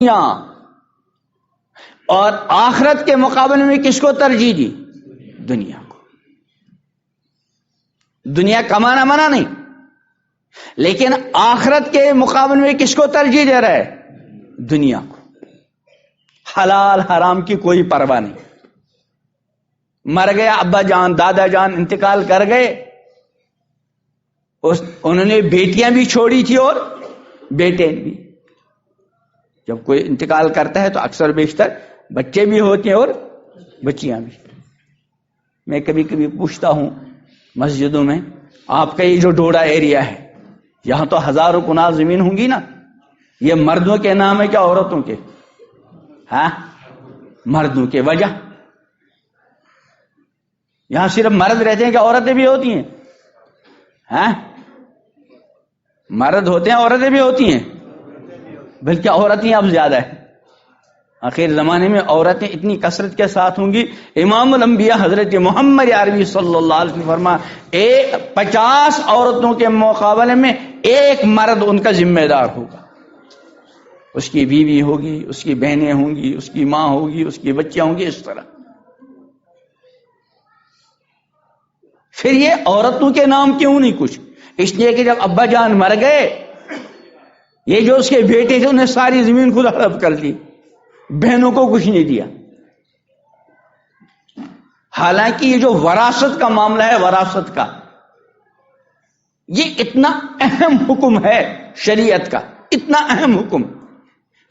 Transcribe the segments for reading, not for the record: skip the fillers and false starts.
دنیا اور آخرت کے مقابلے میں کس کو ترجیح دی؟ دنیا کو. دنیا کمانا منع نہیں، لیکن آخرت کے مقابلے میں کس کو ترجیح دے رہا ہے؟ دنیا کو. حلال حرام کی کوئی پرواہ نہیں. مر گیا ابا جان، دادا جان انتقال کر گئے، انہوں نے بیٹیاں بھی چھوڑی تھی اور بیٹے بھی. جب کوئی انتقال کرتا ہے تو اکثر بیشتر بچے بھی ہوتے ہیں اور بچیاں بھی. میں کبھی کبھی پوچھتا ہوں مسجدوں میں، آپ کا یہ جو ڈوڈا ایریا ہے یہاں تو ہزاروں کنال زمین ہوں گی نا، یہ مردوں کے نام ہے کیا عورتوں کے؟ ہاں مردوں کے. وجہ یہاں صرف مرد رہتے ہیں کہ عورتیں بھی ہوتی ہیں؟ ہاں مرد ہوتے ہیں عورتیں بھی ہوتی ہیں، بلکہ عورتیں اب زیادہ ہیں. آخر زمانے میں عورتیں اتنی کثرت کے ساتھ ہوں گی. امام الانبیاء حضرت محمد عربی صلی اللہ علیہ وسلم فرما 50 عورتوں کے مقابلے میں ایک مرد ان کا ذمہ دار ہوگا. اس کی بیوی ہوگی، اس کی بہنیں ہوں گی، اس کی ماں ہوگی، اس کی بچیاں ہوں گی. اس طرح پھر یہ عورتوں کے نام کیوں نہیں کچھ؟ اس لیے کہ جب ابا جان مر گئے، یہ جو اس کے بیٹے تھے انہیں ساری زمین خود ہڑپ کر دی، بہنوں کو کچھ نہیں دیا. حالانکہ یہ جو وراثت کا معاملہ ہے، وراثت کا یہ اتنا اہم حکم ہے شریعت کا، اتنا اہم حکم.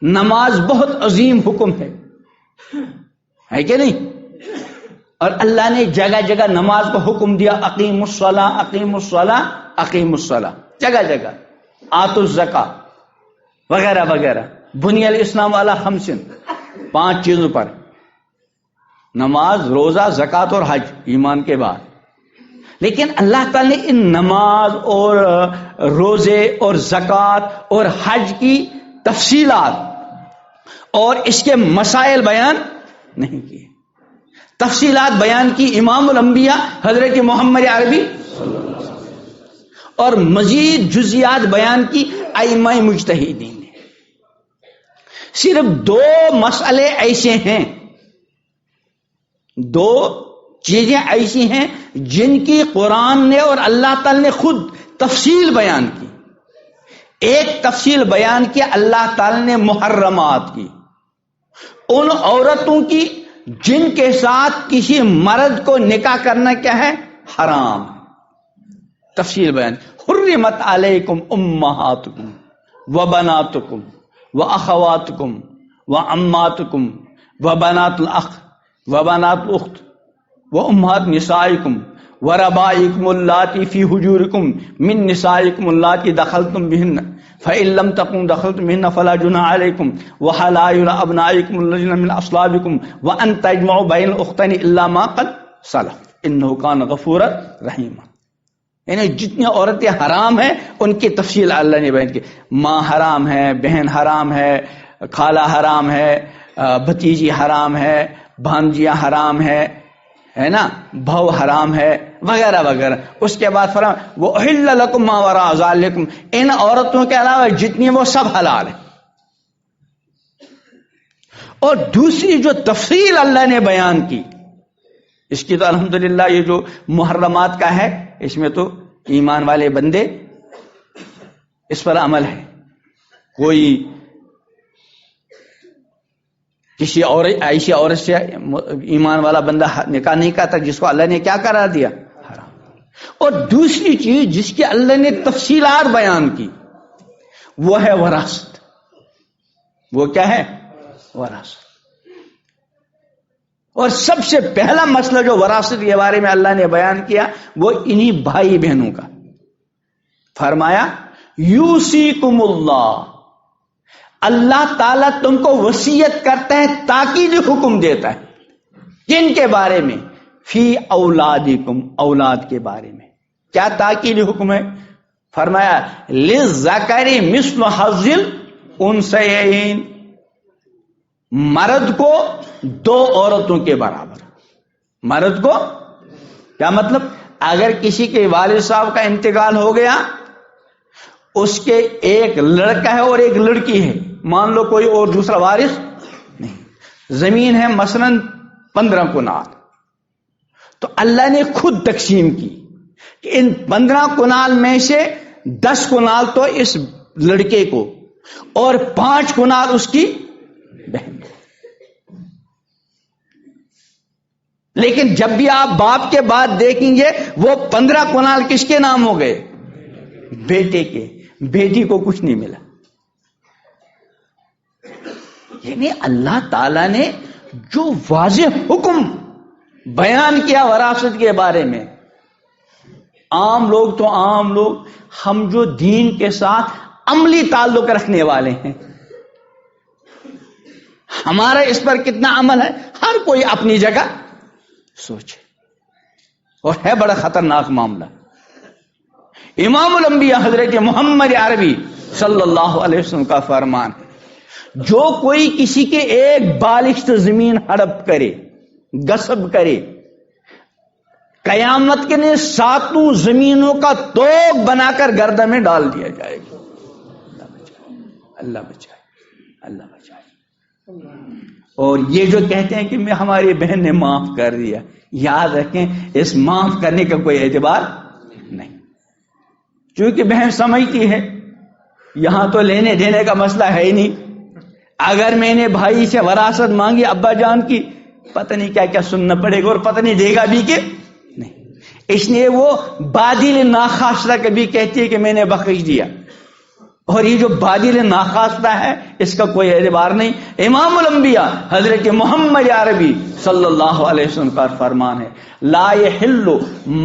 نماز بہت عظیم حکم ہے کہ نہیں؟ اور اللہ نے جگہ جگہ نماز کو حکم دیا، اقیم الصلاۃ اقیم الصلاۃ اقیم الصلاۃ، جگہ جگہ. آتوا الزکاۃ وغیرہ وغیرہ. بنی الاسلام علی خمس، 5 چیزوں پر: نماز، روزہ، زکوٰۃ اور حج، ایمان کے بعد. لیکن اللہ تعالی نے ان نماز اور روزے اور زکوٰۃ اور حج کی تفصیلات اور اس کے مسائل بیان نہیں کیے. تفصیلات بیان کی امام الانبیاء حضرت محمد عربی، اور مزید جزیات بیان کی ائمہ مجتہدین نے. صرف 2 مسئلے ایسے ہیں، 2 چیزیں ایسی ہیں جن کی قرآن نے اور اللہ تعالی نے خود تفصیل بیان کی. ایک تفصیل بیان کی اللہ تعالی نے محرمات کی، ان عورتوں کی جن کے ساتھ کسی مرد کو نکاح کرنا کیا ہے؟ حرام. تفصیل بیان. حرمت علیکم امہاتکم وبناتکم واخواتکم وعماتکم وبنات الاخ وبنات الاخت وامہات نسائکم وربائکم اللاتی فی حجورکم من نسائکم اللاتی دخلتم بہن فإن لم تكونوا دخلتم بهن فلا جناح عليكم وحلائل أبنائكم الذين من أصلابكم وأن تجمعوا بين الأختين إلا ما قد سلف إنه كان غفورا رحيما. یعنی جتنی عورتیں حرام ہیں ان کی تفصیل اللہ نے بیان کی. ماں حرام ہے، بہن حرام ہے، خالہ حرام ہے، بھتیجی حرام ہے، بھانجیاں حرام ہے نا، بھاؤ حرام ہے وغیرہ وغیرہ. اس کے بعد فرمایا وَأُحِلَّ لَكُم مَّا وَرَاءَ ذَلِكُمْ، ان عورتوں کے علاوہ جتنی وہ سب حلال ہیں. اور دوسری جو تفصیل اللہ نے بیان کی، اس کی تو الحمدللہ یہ جو محرمات کا ہے اس میں تو ایمان والے بندے اس پر عمل ہے. کوئی کسی اور ایسی عورت سے ایمان والا بندہ نکاح نہیں کرتا جس کو اللہ نے کیا قرار دیا؟ حرام. اور دوسری چیز جس کی اللہ نے تفصیلات بیان کی وہ ہے وراثت. وہ کیا ہے؟ وراثت. اور سب سے پہلا مسئلہ جو وراثت کے بارے میں اللہ نے بیان کیا وہ انہی بھائی بہنوں کا. فرمایا یوصیکم اللہ، اللہ تعالیٰ تم کو وصیت کرتا ہے، تاکید حکم دیتا ہے. کن کے بارے میں؟ فی اولادکم، اولاد کے بارے میں. کیا تاکید حکم ہے؟ فرمایا للذکر مثل حظ الانثیین، مرد کو 2 عورتوں کے برابر. مرد کو کیا مطلب؟ اگر کسی کے والد صاحب کا انتقال ہو گیا، اس کے ایک لڑکا ہے اور ایک لڑکی ہے، مان لو کوئی اور دوسرا وارث نہیں. زمین ہے مثلا 15 کنال، تو اللہ نے خود تقسیم کی کہ ان 15 کنال میں سے 10 کنال تو اس لڑکے کو اور 5 کنال اس کی بہن کو. لیکن جب بھی آپ باپ کے بعد دیکھیں گے وہ 15 کنال کس کے نام ہو گئے؟ بیٹے کے. بیٹی کو کچھ نہیں ملا. یعنی اللہ تعالی نے جو واضح حکم بیان کیا وراثت کے بارے میں، عام لوگ تو عام لوگ، ہم جو دین کے ساتھ عملی تعلق رکھنے والے ہیں، ہمارا اس پر کتنا عمل ہے ہر کوئی اپنی جگہ سوچے، اور ہے بڑا خطرناک معاملہ. امام الانبیاء حضرت محمد عربی صلی اللہ علیہ وسلم کا فرمان ہے، جو کوئی کسی کے ایک بالغ زمین ہڑپ کرے، غصب کرے، قیامت کے نے 7 زمینوں کا توق بنا کر گردن میں ڈال دیا جائے گا. اللہ بچائے، اللہ بچائے. اور یہ جو کہتے ہیں کہ میں ہماری بہن نے معاف کر دیا، یاد رکھیں اس معاف کرنے کا کوئی اعتبار نہیں، کیونکہ بہن سمجھتی ہے یہاں تو لینے دینے کا مسئلہ ہے ہی نہیں. اگر میں نے بھائی سے وراثت مانگی ابا جان کی، پتہ نہیں کیا کیا سننا پڑے گا، اور پتہ نہیں دے گا بھی کہ نہیں. اس لیے وہ بادل ناخواستہ کبھی کہتی ہے کہ میں نے بخش دیا، اور یہ جو بادل ناخواستہ ہے اس کا کوئی اعتبار نہیں. امام الانبیاء حضرت محمد عربی صلی اللہ علیہ وسلم کا فرمان ہے، لا یحل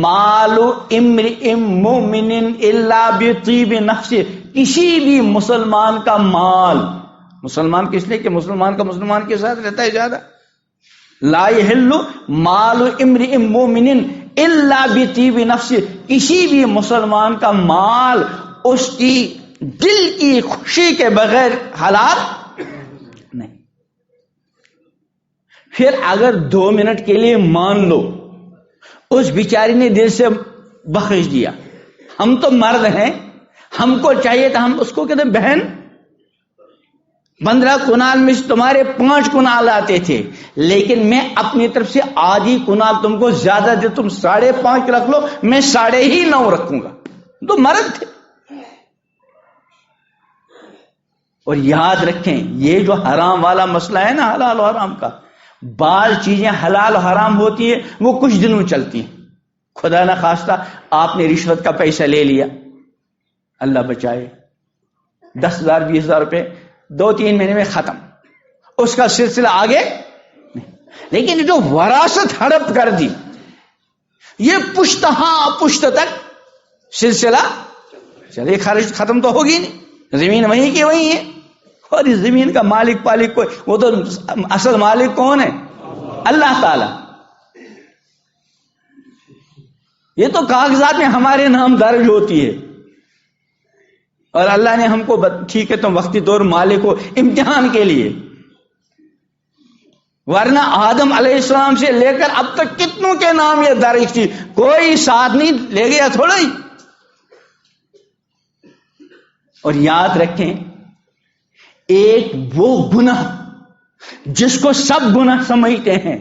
مال امرئ مؤمن الا بطیب نفس. کسی بھی مسلمان کا مال، مسلمان کس لیے کہ مسلمان کا مسلمان کے ساتھ رہتا ہے زیادہ، لا یحل مال امرئ مؤمن الا بطیب نفس، کسی بھی مسلمان کا مال اس کی دل کی خوشی کے بغیر حلال نہیں. پھر اگر 2 منٹ کے لیے مان لو اس بیچاری نے دل سے بخش دیا، ہم تو مرد ہیں، ہم کو چاہیے تھا ہم اس کو کہتے ہیں بہن 15 کنال میں تمہارے 5 کنال آتے تھے، لیکن میں اپنی طرف سے آدھی کنال تم کو زیادہ دے، تم 5.5 رکھ لو، میں 9.5 رکھوں گا. تو مرد تھے. اور یاد رکھیں یہ جو حرام والا مسئلہ ہے نا حلال و حرام کا، بعض چیزیں حلال و حرام ہوتی ہیں وہ کچھ دنوں چلتی ہیں. خدا نہ خواستہ آپ نے رشوت کا پیسہ لے لیا، اللہ بچائے، 10,000 20,000 روپے 2-3 مہینے میں ختم، اس کا سلسلہ آگے نہیں. لیکن جو وراثت ہڑپ کر دی، یہ پشت تک سلسلہ چلے، خرچ ختم تو ہوگی نہیں، زمین وہیں کی وہیں ہے، اور اس زمین کا مالک پالک کوئی، وہ تو اصل مالک کون ہے؟ اللہ تعالی. یہ تو کاغذات میں ہمارے نام درج ہوتی ہے، اور اللہ نے ہم کو ٹھیک ہے تم وقتی طور مالک ہو امتحان کے لیے، ورنہ آدم علیہ السلام سے لے کر اب تک کتنوں کے نام یہ درج تھی، کوئی ساتھ نہیں لے گیا تھوڑا ہی. اور یاد رکھیں ایک وہ گناہ جس کو سب گناہ سمجھتے ہیں،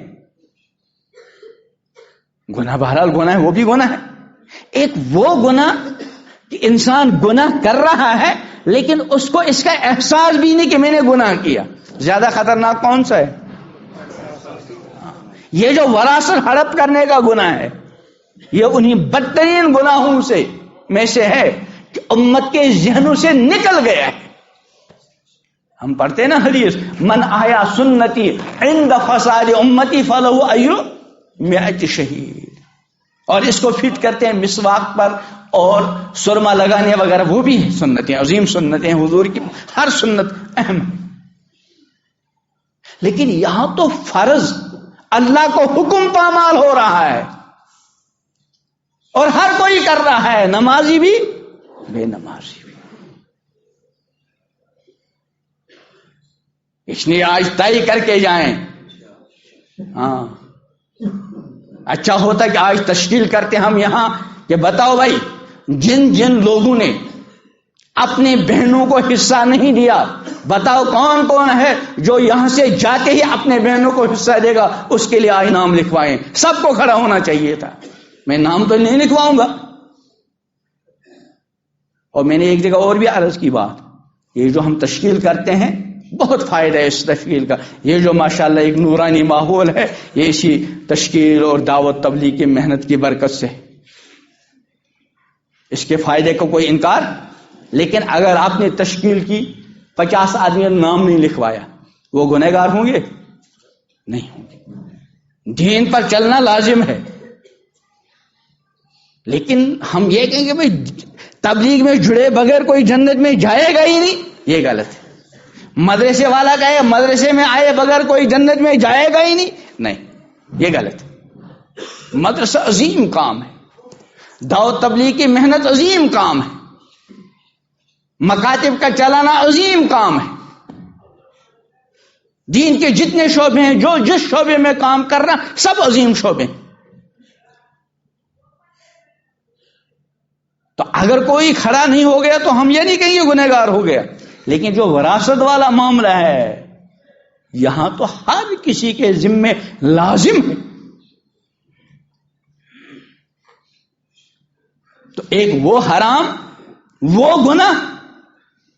گناہ بہرحال گناہ ہے، وہ بھی گناہ ہے، ایک وہ گناہ کہ انسان گناہ کر رہا ہے لیکن اس کو اس کا احساس بھی نہیں کہ میں نے گناہ کیا. زیادہ خطرناک کون سا ہے؟ یہ جو وراثت ہڑپ کرنے کا گناہ ہے، یہ انہی بدترین گناہوں سے میں سے ہے کہ امت کے ذہنوں سے نکل گیا ہے. ہم پڑھتے ہیں نا حدیث، من آیا سنتی عند فساد امتی فلہ اجر 100 شہید، اور اس کو فٹ کرتے ہیں مسواک پر اور سرما لگانے وغیرہ، وہ بھی سنتیں، عظیم سنتیں، حضور کی ہر سنت اہم ہے. لیکن یہاں تو فرض اللہ کو حکم پامال ہو رہا ہے، اور ہر کوئی کر رہا ہے، نمازی بھی بے نمازی بھی. اس لیے آج طے کر کے جائیں. ہاں اچھا ہوتا کہ آج تشکیل کرتے ہم یہاں کہ بتاؤ بھائی جن جن لوگوں نے اپنی بہنوں کو حصہ نہیں دیا. بتاؤ کون کون ہے جو یہاں سے جاتے ہی اپنے بہنوں کو حصہ دے گا؟ اس کے لیے آئے نام لکھوائیں. سب کو کھڑا ہونا چاہیے تھا. میں نام تو نہیں لکھواؤں گا. اور میں نے ایک جگہ اور بھی عرض کی بات، یہ جو ہم تشکیل کرتے ہیں بہت فائدہ ہے اس تشکیل کا. یہ جو ماشاءاللہ ایک نورانی ماحول ہے، یہ اسی تشکیل اور دعوت تبلیغ کی محنت کی برکت سے. اس کے فائدے کو کوئی انکار. لیکن اگر آپ نے تشکیل کی 50 آدمی نام نہیں لکھوایا، وہ گنہگار ہوں گے؟ نہیں ہوں گے. دین پر چلنا لازم ہے، لیکن ہم یہ کہیں کہ بھائی تبلیغ میں جڑے بغیر کوئی جنت میں جائے گا ہی نہیں، یہ غلط ہے. مدرسے والا کہے مدرسے میں آئے بغیر کوئی جنت میں جائے گا ہی نہیں، یہ غلط ہے. مدرسہ عظیم کام ہے، دعوت تبلیغ کی محنت عظیم کام ہے، مکاتب کا چلانا عظیم کام ہے. دین کے جتنے شعبے ہیں، جو جس شعبے میں کام کر رہا سب عظیم شعبے ہیں. تو اگر کوئی کھڑا نہیں ہو گیا تو ہم یہ نہیں کہیں گے گنہگار ہو گیا. لیکن جو وراثت والا معاملہ ہے، یہاں تو ہر کسی کے ذمے لازم ہے. تو ایک وہ حرام، وہ گناہ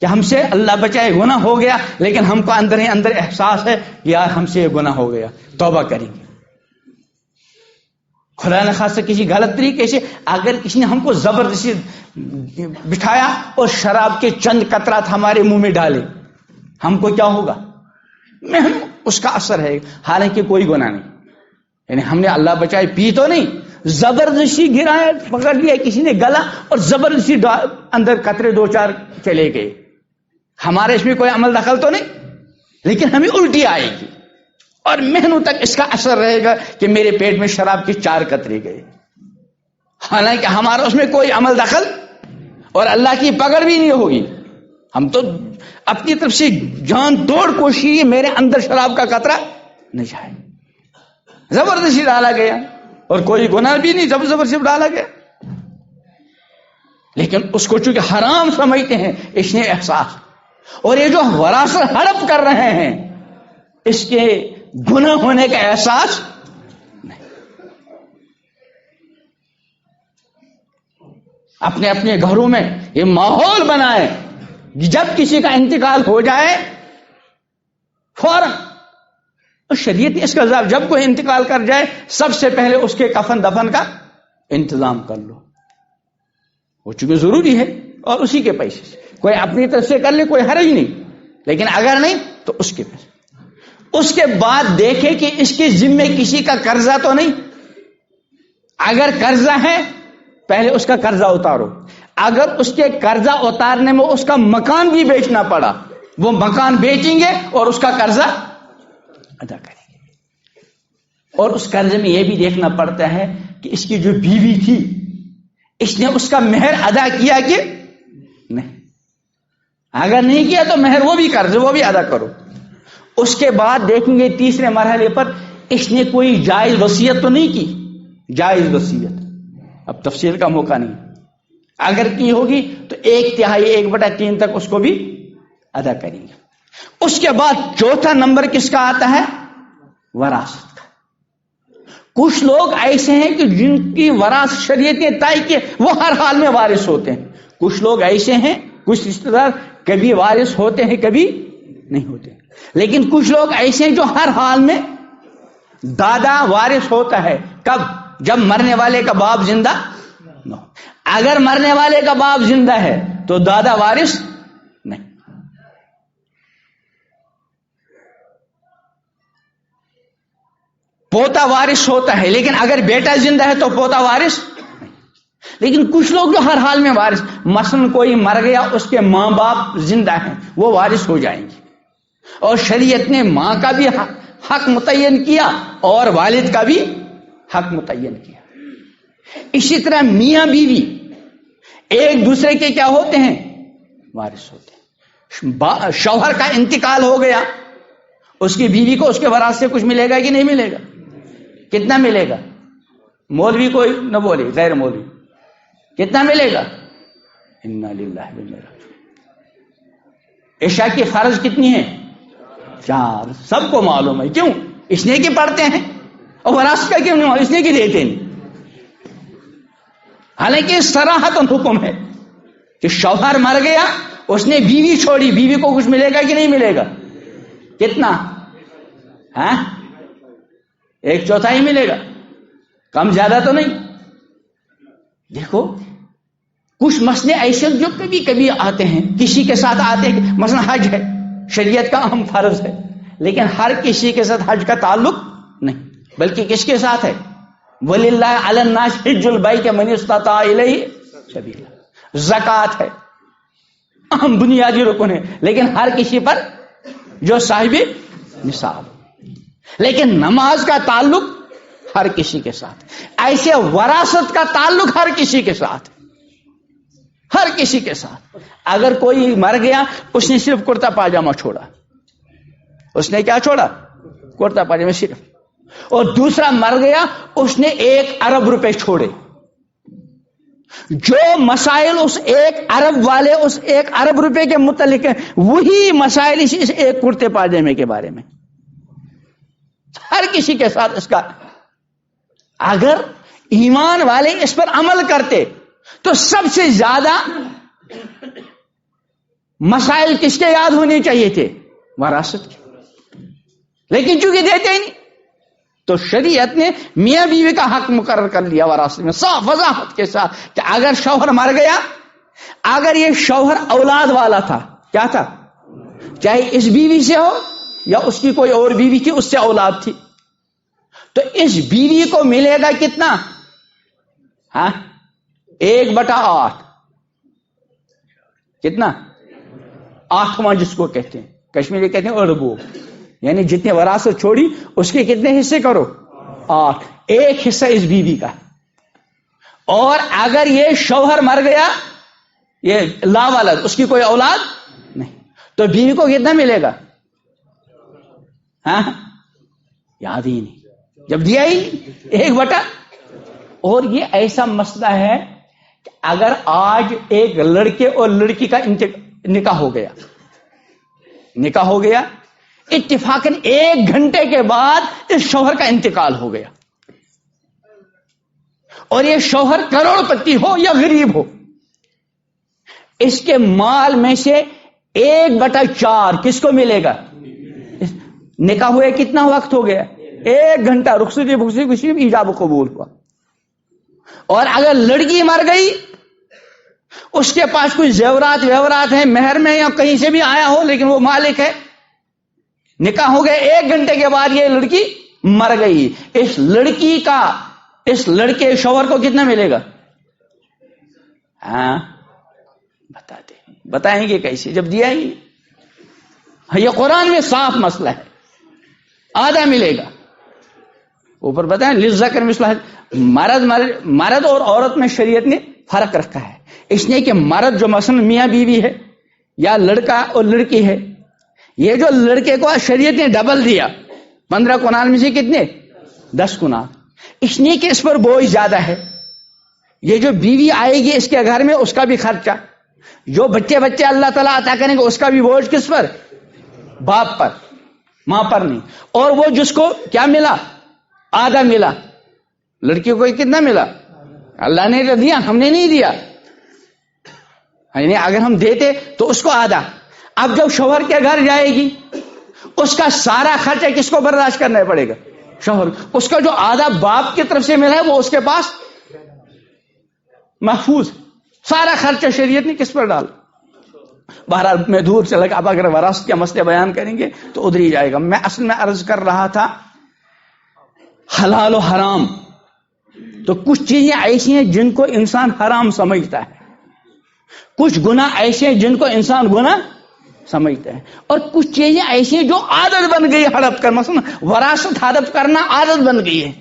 کہ ہم سے اللہ بچائے گناہ ہو گیا، لیکن ہم کو اندر ہی اندر احساس ہے کہ یار ہم سے یہ گناہ ہو گیا، توبہ کریں گے. خدا نہ خاصہ کسی غلط طریقے سے اگر کسی نے ہم کو زبردستی بٹھایا اور شراب کے چند قطرات ہمارے منہ میں ڈالے، ہم کو کیا ہوگا؟ اس کا اثر ہے، حالانکہ کوئی گناہ نہیں. یعنی ہم نے اللہ بچائے پی تو نہیں، زبردستی گرایا، پکڑ لیا کسی نے گلا اور زبردستی اندر قطرے 2-4 چلے گئے. ہمارے اس میں کوئی عمل دخل تو نہیں، لیکن ہمیں الٹی آئے گی اور مہینوں تک اس کا اثر رہے گا کہ میرے پیٹ میں شراب کے 4 قطرے گئے، حالانکہ ہمارا اس میں کوئی عمل دخل اور اللہ کی پکڑ بھی نہیں ہوگی. ہم تو اپنی طرف سے جان توڑ کوشش میرے اندر شراب کا قطرہ نہیں جائے، زبردستی ڈالا گیا اور کوئی گناہ بھی نہیں، زبردستی ڈالا گیا. لیکن اس کو چونکہ حرام سمجھتے ہیں، اس نے احساس، اور یہ جو وراثت ہڑپ کر رہے ہیں اس کے گناہ ہونے کا احساس نہیں. اپنے اپنے گھروں میں یہ ماحول بنائے، جب کسی کا انتقال ہو جائے فوراً شریعت نے اس کا جب کوئی انتقال کر جائے سب سے پہلے اس کے کفن دفن کا انتظام کر لو. وہ چونکہ ضروری ہے اور اسی کے پیسے سے کوئی اپنی طرف سے کر لے، کوئی حرج نہیں. لیکن اگر نہیں تو اس کے پیسے. اس کے بعد دیکھے کہ اس کے ذمے کسی کا قرضہ تو نہیں. اگر قرضہ ہے پہلے اس کا قرضہ اتارو. اگر اس کے قرضہ اتارنے میں اس کا مکان بھی بیچنا پڑا، وہ مکان بیچیں گے اور اس کا قرضہ ادا کریں گے. اور اس قرضے میں یہ بھی دیکھنا پڑتا ہے کہ اس کی جو بیوی تھی اس نے اس کا مہر ادا کیا کہ نہیں. اگر نہیں کیا تو مہر وہ بھی قرض وہ بھی ادا کرو. اس کے بعد دیکھیں گے تیسرے مرحلے پر اس نے کوئی جائز وصیت تو نہیں کی. جائز وصیت اب تفصیل کا موقع نہیں، اگر کی ہوگی تو 1/3 1/3 تک اس کو بھی ادا کریں گے. اس کے بعد چوتھا نمبر کس کا آتا ہے؟ وراثت کا. کچھ لوگ ایسے ہیں کہ جن کی وراثت شریعت نے طے کی وہ ہر حال میں وارث ہوتے ہیں. کچھ لوگ ایسے ہیں، کچھ رشتہ دار کبھی وارث ہوتے ہیں کبھی نہیں ہوتے. لیکن کچھ لوگ ایسے ہیں جو ہر حال میں دادا وارث ہوتا ہے. کب؟ جب مرنے والے کا باپ زندہ نہ ہو. اگر مرنے والے کا باپ زندہ ہے تو دادا وارث نہیں. پوتا وارث ہوتا ہے، لیکن اگر بیٹا زندہ ہے تو پوتا وارث نہیں. لیکن کچھ لوگ جو ہر حال میں وارث، مثلا کوئی مر گیا اس کے ماں باپ زندہ ہیں، وہ وارث ہو جائیں گے. اور شریعت نے ماں کا بھی حق متعین کیا اور والد کا بھی حق متعین کیا. اسی طرح میاں بیوی ایک دوسرے کے کیا ہوتے ہیں؟ وارث ہوتے ہیں. شوہر کا انتقال ہو گیا، اس کی بیوی کو اس کے وراثت سے کچھ ملے گا کہ نہیں ملے گا؟ کتنا ملے گا؟ مولوی کوئی نہ بولے، غیر مولوی کتنا ملے گا؟ انا للہ و انا الیہ راجعون. عشاء کی فرض کتنی ہے؟ 4. سب کو معلوم ہے. کیوں؟ اس نے کی پڑھتے ہیں. اور وراثت کا کیوں نہیں؟ اس نے کی دیتے نہیں. حالانکہ صراحتاً حکم ہے کہ شوہر مر گیا، اس نے بیوی چھوڑی، بیوی کو کچھ ملے گا کہ نہیں ملے گا؟ کتنا؟ 1/4 ملے گا، کم زیادہ تو نہیں. دیکھو کچھ مسئلے ایسے جو کبھی کبھی آتے ہیں، کسی کے ساتھ آتے ہیں. مثلا حج ہے، شریعت کا اہم فرض ہے، لیکن ہر کسی کے ساتھ حج کا تعلق نہیں، بلکہ کس کے ساتھ ہے؟ وَلِلَّهِ عَلَى النَّاسِ حِجُّ الْبَيْتِ مَنِ اسْتَطَاعَ إِلَيْهِ سَبِيلًا. زکوٰۃ ہے، اہم بنیادی رکن ہے، لیکن ہر کسی پر جو صاحب نصاب. لیکن نماز کا تعلق ہر کسی کے ساتھ. ایسے وراثت کا تعلق ہر کسی کے ساتھ، ہر کسی کے ساتھ. اگر کوئی مر گیا، اس نے صرف کرتا پاجامہ چھوڑا، اس نے کیا چھوڑا؟ کرتا پاجامہ صرف. اور دوسرا مر گیا، اس نے 1 ارب روپے چھوڑے. جو مسائل اس 1 ارب والے اس 1 ارب روپے کے متعلق ہیں، وہی مسائل اس 1 کرتے پاجامے کے بارے میں. ہر کسی کے ساتھ اس کا. اگر ایمان والے اس پر عمل کرتے تو سب سے زیادہ مسائل کس کے یاد ہونے چاہیے تھے؟ وراثت کے. لیکن چونکہ دیتے ہی نہیں، تو شریعت نے میاں بیوی کا حق مقرر کر لیا وراثت میں صاف وضاحت کے ساتھ کہ اگر شوہر مر گیا، اگر یہ شوہر اولاد والا تھا، کیا تھا؟ چاہے اس بیوی سے ہو یا اس کی کوئی اور بیوی تھی، اس سے اولاد تھی، تو اس بیوی کو ملے گا کتنا؟ 1/8. کتنا؟ 8واں جس کو کہتے ہیں، کشمیری کہتے ہیں اربو. یعنی جتنے وراثت چھوڑی اس کے کتنے حصے کرو؟ 8. 1 حصہ اس بیوی کا. اور اگر یہ شوہر مر گیا، یہ لا والد، اس کی کوئی اولاد نہیں، تو بیوی کو کتنا ملے گا؟ یاد ہی نہیں، جب دیا ہی 1/. اور یہ ایسا مسئلہ ہے کہ اگر آج ایک لڑکے اور لڑکی کا نکاح ہو گیا، اتفاقاً 1 گھنٹے کے بعد اس شوہر کا انتقال ہو گیا، اور یہ شوہر کروڑ پتی ہو یا غریب ہو، اس کے مال میں سے 1/4 کس کو ملے گا؟ نکاح ہوئے کتنا وقت ہو گیا؟ 1 گھنٹہ. رخصتی خوشی ایجاب و قبول ہوا. اور اگر لڑکی مر گئی، اس کے پاس کوئی زیورات ہیں، مہر میں یا کہیں سے بھی آیا ہو، لیکن وہ مالک ہے، نکاح ہو گئے، 1 گھنٹے کے بعد یہ لڑکی مر گئی، اس لڑکی کا اس لڑکے شوہر کو کتنا ملے گا؟ بتائیں گے کیسے جب دیا ہی؟ یہ قرآن میں صاف مسئلہ ہے، آدھا ملے گا. اوپر بتائیں للذکر مثل مرد اور عورت میں شریعت نے فرق رکھا ہے. اس نے کہ مرد جو مثلا میاں بیوی ہے یا لڑکا اور لڑکی ہے، یہ جو لڑکے کو شریعت نے ڈبل دیا، 15 کنال میں سے کتنے؟ 10 کنال. اس نے کہ اس پر بوجھ زیادہ ہے. یہ جو بیوی آئے گی اس کے گھر میں، اس کا بھی خرچہ، جو بچے اللہ تعالیٰ عطا کریں گے اس کا بھی بوجھ کس پر؟ باپ پر، ماں پر نہیں. اور وہ جس کو کیا ملا؟ آدھا ملا. لڑکی کو کتنا ملا؟ اللہ نے دیا، ہم نے نہیں دیا. یعنی اگر ہم دیتے تو اس کو آدھا. اب جب شوہر کے گھر جائے گی، اس کا سارا خرچہ کس کو برداشت کرنا پڑے گا؟ شوہر. اس کا جو آدھا باپ کی طرف سے ملا ہے وہ اس کے پاس محفوظ. سارا خرچہ شریعت نے کس پر ڈالا؟ بہرحال میں دور چلا گا، اب اگر وراثت کے مسئلے بیان کریں گے تو ادھر ہی جائے گا. میں اصل میں عرض کر رہا تھا حلال و حرام. تو کچھ چیزیں ایسی ہیں جن کو انسان حرام سمجھتا ہے، کچھ گناہ ایسے ہیں جن کو انسان گناہ سمجھتا ہے، اور کچھ چیزیں ایسی ہیں جو عادت بن گئی ہڑپ کر. مثلا وراثت ہڑپ کرنا عادت بن گئی ہے.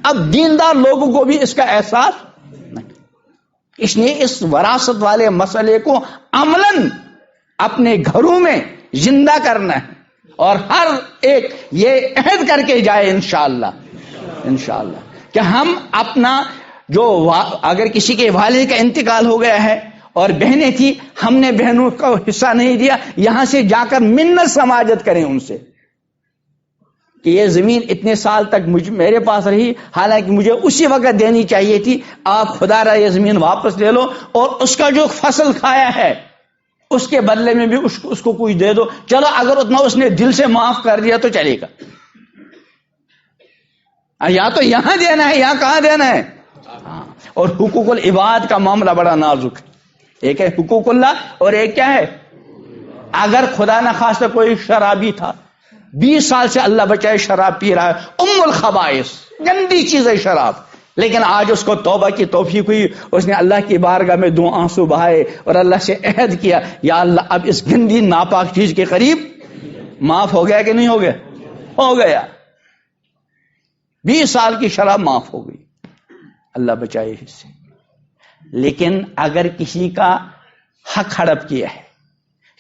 اب دیندار لوگوں کو بھی اس کا احساس نہیں. اس نے اس وراثت والے مسئلے کو عملاً اپنے گھروں میں زندہ کرنا ہے، اور ہر ایک یہ عہد کر کے جائے انشاءاللہ کہ ہم اپنا جو اگر کسی کے والد کا انتقال ہو گیا ہے اور بہنیں تھی، ہم نے بہنوں کو حصہ نہیں دیا، یہاں سے جا کر منت سماجت کریں ان سے کہ یہ زمین اتنے سال تک میرے پاس رہی، حالانکہ مجھے اسی وقت دینی چاہیے تھی، آپ خدا را یہ زمین واپس لے لو، اور اس کا جو فصل کھایا ہے اس کے بدلے میں بھی اس کو کچھ دے دو، چلو اگر اتنا اس نے دل سے معاف کر دیا تو چلے گا، یا تو یہاں دینا ہے، یہاں کہاں دینا ہے؟ اور حقوق العباد کا معاملہ بڑا نازک ہے، ایک ہے حقوق اللہ اور ایک کیا ہے؟ اگر خدا نہ خواستہ کوئی شرابی تھا، 20 سال سے اللہ بچائے شراب پی رہا ہے، ام الخبائث، گندی چیز ہے شراب، لیکن آج اس کو توبہ کی توفیق ہوئی، اس نے اللہ کی بارگاہ میں 2 آنسو بہائے اور اللہ سے عہد کیا، یا اللہ اب اس گندی ناپاک چیز کے قریب، معاف ہو گیا کہ نہیں ہو گیا؟ ہو گیا، 20 سال کی شراب معاف ہو گئی، اللہ بچائے اس سے۔ لیکن اگر کسی کا حق ہڑپ کیا ہے،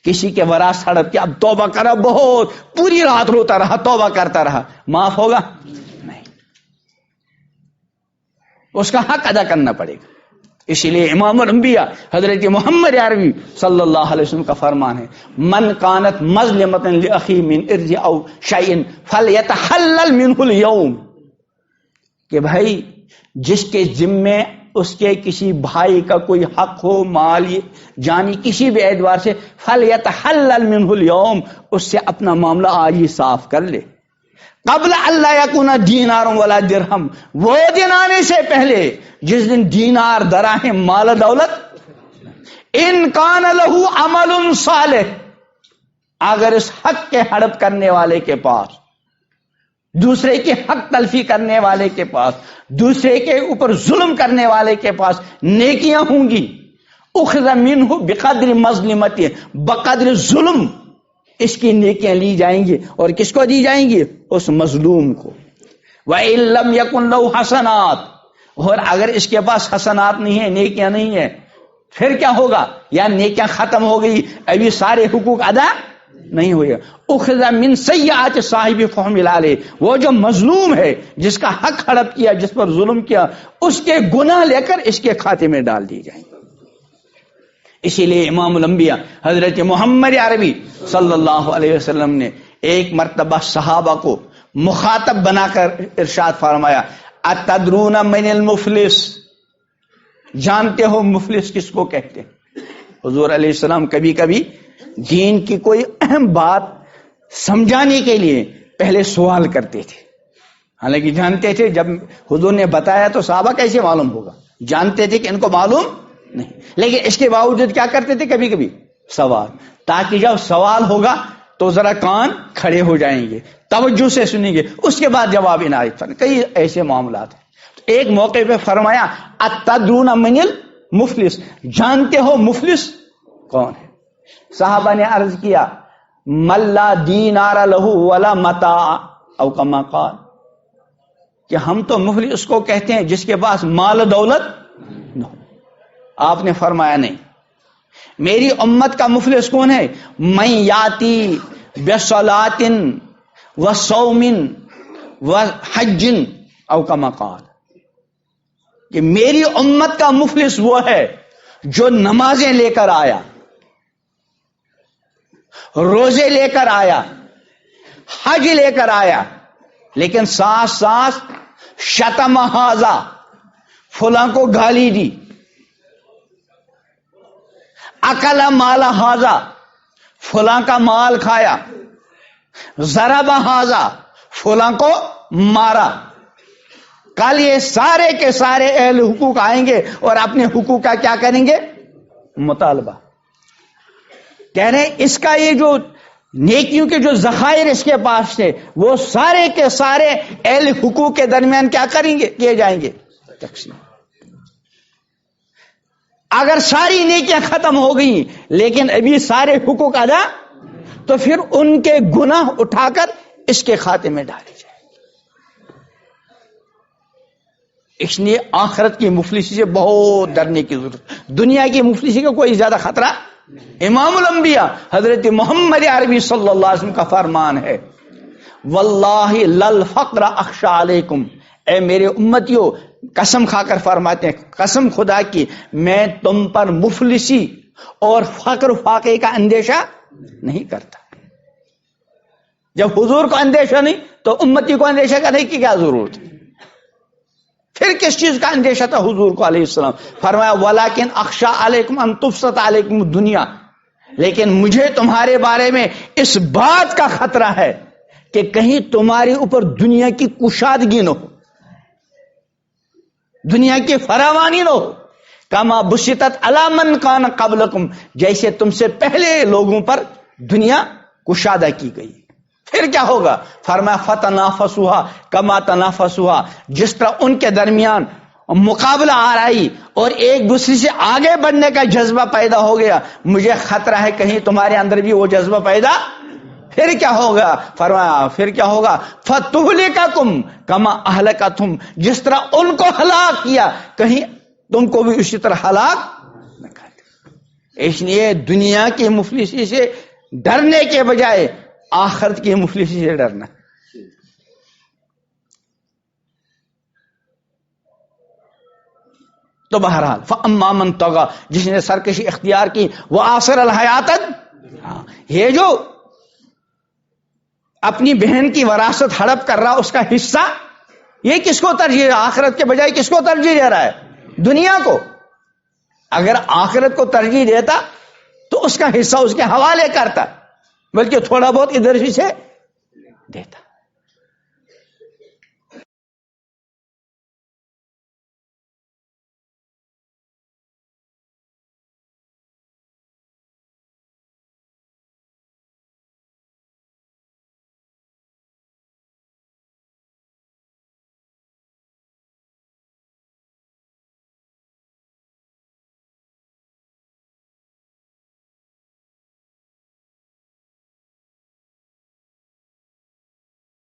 کسی کے وراثت ہڑپ کیا، اب توبہ کرا، بہت پوری رات روتا رہا، توبہ کرتا رہا، معاف ہوگا؟ نہیں، اس کا حق ادا کرنا پڑے گا۔ اسی لیے امام الانبیاء حضرت محمد عربی صلی اللہ علیہ وسلم کا فرمان ہے، من کانت مظلمۃ لاخی من ارض او شیء فلیتحلل منہ اليوم، کہ بھائی جس کے ذمے اس کے کسی بھائی کا کوئی حق ہو، مال جانی کسی بھی اعتبار سے، فلیتحلل منہ اليوم، اس سے اپنا معاملہ آج ہی صاف کر لے، قبل اللہ یکون دینار ولا درہم، وہ دن آنے سے پہلے جس دن دینار دراہم مال دولت، ان کان لہ عمل صالح، اگر اس حق کے ہڑپ کرنے والے کے پاس، دوسرے کے حق تلفی کرنے والے کے پاس، دوسرے کے اوپر ظلم کرنے والے کے پاس نیکیاں ہوں گی، اخذ منہ بقدر مظلمتہ، بقدر ظلم اس کی نیکیاں لی جائیں گی، اور کس کو دی جائیں گی؟ اس مظلوم کو۔ وَإِن لَّمْ يَكُن لَّهُ حَسَنَاتٌ، اور اگر اس کے پاس حسنات نہیں ہیں، نیکیاں نہیں ہیں، پھر کیا ہوگا؟ یا نیکیاں ختم ہو گئی، ابھی سارے حقوق ادا نہیں ہوئے، اخذ من سیئات صاحب فحمل علیہ، وہ جو مظلوم ہے، جس کا حق ہڑپ کیا، جس پر ظلم کیا، اس کے گناہ لے کر اس کے کھاتے میں ڈال دی جائیں گے۔ اسی لیے امام الانبیاء حضرت محمد عربی صلی اللہ علیہ وسلم نے ایک مرتبہ صحابہ کو مخاطب بنا کر ارشاد فرمایا، اتدرون من المفلس، جانتے ہو مفلس کس کو کہتے ہیں؟ حضور علیہ السلام کبھی کبھی دین کی کوئی اہم بات سمجھانے کے لیے پہلے سوال کرتے تھے، حالانکہ جانتے تھے جب حضور نے بتایا تو صحابہ کیسے معلوم ہوگا، جانتے تھے کہ ان کو معلوم نہیں، لیکن اس کے باوجود کیا کرتے تھے؟ کبھی کبھی سوال، تاکہ جب سوال ہوگا تو ذرا کان کھڑے ہو جائیں گے، توجہ سے سنیں گے، اس کے بعد جواب عنایت فرمائیں۔ کئی ایسے معاملات ہیں۔ تو ایک موقع پہ فرمایا اتدرون من المفلس، جانتے ہو مفلس کون ہے؟ صحابہ نے عرض کیا من لا دینار لہ ولا متاع، او کما قال، کہ ہم تو مفلس اس کو کہتے ہیں جس کے پاس مال دولت نہ ہو۔ آپ نے فرمایا نہیں، میری امت کا مفلس کون ہے؟ من یاتی بصلاۃ وصوم وحج، او کما قال، کہ میری امت کا مفلس وہ ہے جو نمازیں لے کر آیا، روزے لے کر آیا، حج لے کر آیا، لیکن ساتھ ساتھ شتم ھذا، فلاں کو گالی دی، اکل مال ھذا، فلاں کا مال کھایا، ضرب ھذا، فلاں کو مارا۔ کل یہ سارے کے سارے اہل حقوق آئیں گے اور اپنے حقوق کا کیا کریں گے؟ مطالبہ۔ کہہ رہے ہیں اس کا یہ جو نیکیوں کے جو ذخائر اس کے پاس تھے، وہ سارے کے سارے اہل حقوق کے درمیان کیا کریں گے؟ کیے جائیں گے تقسیم۔ اگر ساری نیکیاں ختم ہو گئی لیکن ابھی سارے حقوق ادا، تو پھر ان کے گناہ اٹھا کر اس کے کھاتے میں ڈالے جائیں۔ اس لیے آخرت کی مفلسی سے بہت ڈرنے کی ضرورت، دنیا کی مفلسی کا کوئی زیادہ خطرہ۔ امام الانبیاء حضرت محمد عربی صلی اللہ علیہ وسلم کا فرمان ہے، واللہ للفقر اخشى علیکم، اے میرے امتیو، قسم کھا کر فرماتے ہیں قسم خدا کی میں تم پر مفلسی اور فقر فاقے کا اندیشہ نہیں کرتا. جب حضور کو اندیشہ نہیں تو امتی کو اندیشہ کرنے کی کیا ضرورت ہے؟ پھر کس چیز کا اندیشہ تھا حضور کو علیہ السلام؟ فرمایا ولیکن اخشى علیکم ان تبسط علیکم الدنیا، لیکن مجھے تمہارے بارے میں اس بات کا خطرہ ہے کہ کہیں تمہارے اوپر دنیا کی کشادگی نہ ہو، دنیا کی فراوانی نہ ہو. کما بسطت علی من کان قبلکم، جیسے تم سے پہلے لوگوں پر دنیا کشادہ کی گئی. پھر کیا ہوگا؟ فرمایا فتنافسوها کما تنافسوها، جس طرح ان کے درمیان مقابلہ آ رہی اور ایک دوسرے سے آگے بڑھنے کا جذبہ پیدا ہو گیا، مجھے خطرہ ہے کہیں تمہارے اندر بھی وہ جذبہ پیدا. پھر کیا ہوگا؟ فرمایا پھر کیا ہوگا؟ فتہلککم کما اہلکتہم، جس طرح ان کو ہلاک کیا کہیں تم کو بھی اسی طرح ہلاک نہ کر دے. اس لیے دنیا کی مفلسی سے ڈرنے کے بجائے آخرت کی مفلسی سے ڈرنا. تو بہرحال فاما من طغى، جس نے سرکشی اختیار کی، وہ آثر الحیات، یہ جو اپنی بہن کی وراثت ہڑپ کر رہا اس کا حصہ، یہ کس کو ترجیح، آخرت کے بجائے کس کو ترجیح دے رہا ہے؟ دنیا کو. اگر آخرت کو ترجیح دیتا تو اس کا حصہ اس کے حوالے کرتا، بلکہ تھوڑا بہت ادھر ہی سے دیتا.